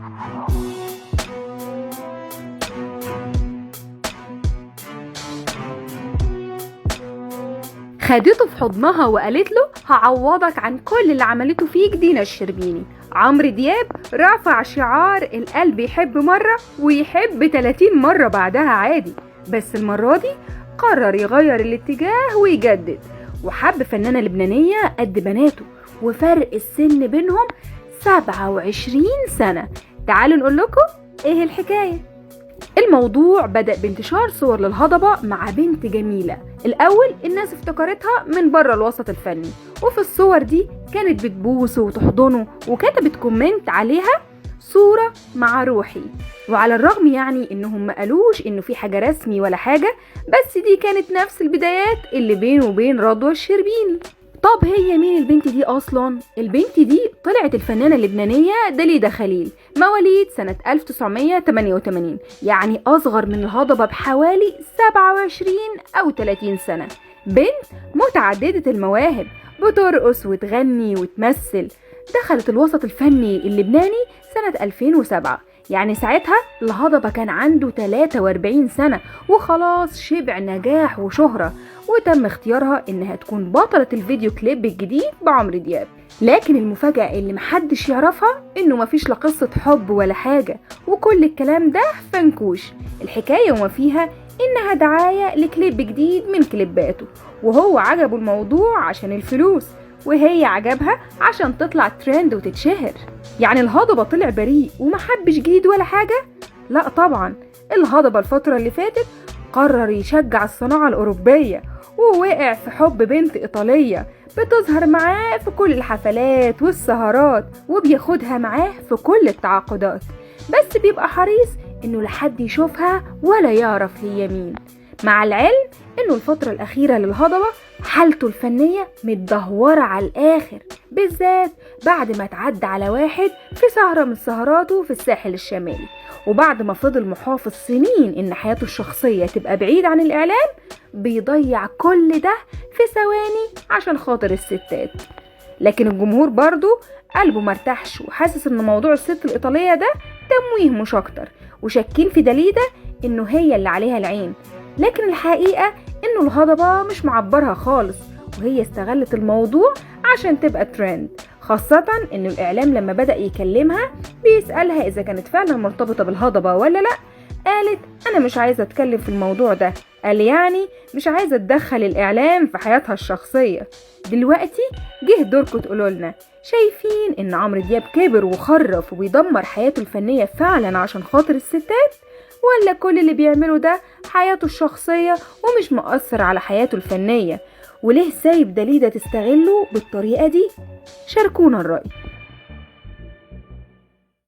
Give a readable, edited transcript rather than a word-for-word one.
خدته في حضنها وقالت له هعوضك عن كل اللي عملته فيك دينا الشربيني. عمرو دياب رفع شعار القلب يحب مرة ويحب 30 مرة بعدها عادي، بس المرة دي قرر يغير الاتجاه ويجدد، وحب فنانة لبنانية قد بناته وفرق السن بينهم 27 سنة. تعالوا نقول لكم ايه الحكاية. الموضوع بدأ بانتشار صور للهضبة مع بنت جميلة. الأول الناس افتكرتها من بره الوسط الفني، وفي الصور دي كانت بتبوسه وتحضنه وكتبت كومنت عليها صورة مع روحي. وعلى الرغم يعني انهم ما قالوش انه في حاجة رسمي ولا حاجة، بس دي كانت نفس البدايات اللي بينه وبين رضوى الشربيني. طب هي مين البنت دي اصلا؟ البنت دي طلعت الفنانة اللبنانية داليدا خليل، مواليد سنة 1988، يعني اصغر من الهضبة بحوالي 27 او 30 سنة. بنت متعددة المواهب، بترقص وتغني وتمثل. دخلت الوسط الفني اللبناني سنة 2007، يعني ساعتها الهضبة كان عنده 43 سنة وخلاص شبع نجاح وشهرة، وتم اختيارها انها تكون بطلة الفيديو كليب الجديد بعمرو دياب. لكن المفاجأة اللي محدش يعرفها انه مفيش لا قصة حب ولا حاجة، وكل الكلام ده فنكوش. الحكاية وما فيها انها دعاية لكليب جديد من كليباته، وهو عجبه الموضوع عشان الفلوس، وهي عجبها عشان تطلع ترند وتتشهر. يعني الهضبة طلع بريء ومحبش جديد ولا حاجة؟ لا طبعا. الهضبة الفترة اللي فاتت قرر يشجع الصناعة الأوروبية، ووقع في حب بنت إيطالية بتظهر معاه في كل الحفلات والسهرات، وبياخدها معاه في كل التعاقدات، بس بيبقى حريص إنه لحد يشوفها ولا يعرف هي مين. مع العلم إنه الفترة الأخيرة للهضبة حالته الفنية متدهورة على الآخر، بالذات بعد ما تعدى على واحد في سهرة من سهراته في الساحل الشمالي، وبعد ما فضل محافظ سنين إن حياته الشخصية تبقى بعيد عن الإعلام، بيضيع كل ده في ثواني عشان خاطر الستات. لكن الجمهور برضو قلبه مرتاحش، وحاسس إن موضوع الست الإيطالية ده تمويه مش أكتر، وشاكين في داليدا إنه هي اللي عليها العين. لكن الحقيقة إنه الهضبة مش معبرها خالص، وهي استغلت الموضوع عشان تبقى ترند، خاصة إنه الإعلام لما بدأ يكلمها بيسألها إذا كانت فعلا مرتبطة بالهضبة ولا لأ، قالت أنا مش عايزة أتكلم في الموضوع ده. قال يعني مش عايزة تدخل الإعلام في حياتها الشخصية. دلوقتي جه دوركم تقولولنا، شايفين إن عمرو دياب كبر وخرف وبيدمر حياته الفنية فعلا عشان خاطر الستات، ولا كل اللي بيعمله ده حياته الشخصية ومش مؤثر على حياته الفنية؟ وليه سايب داليدا تستغله بالطريقة دي؟ شاركونا الرأي.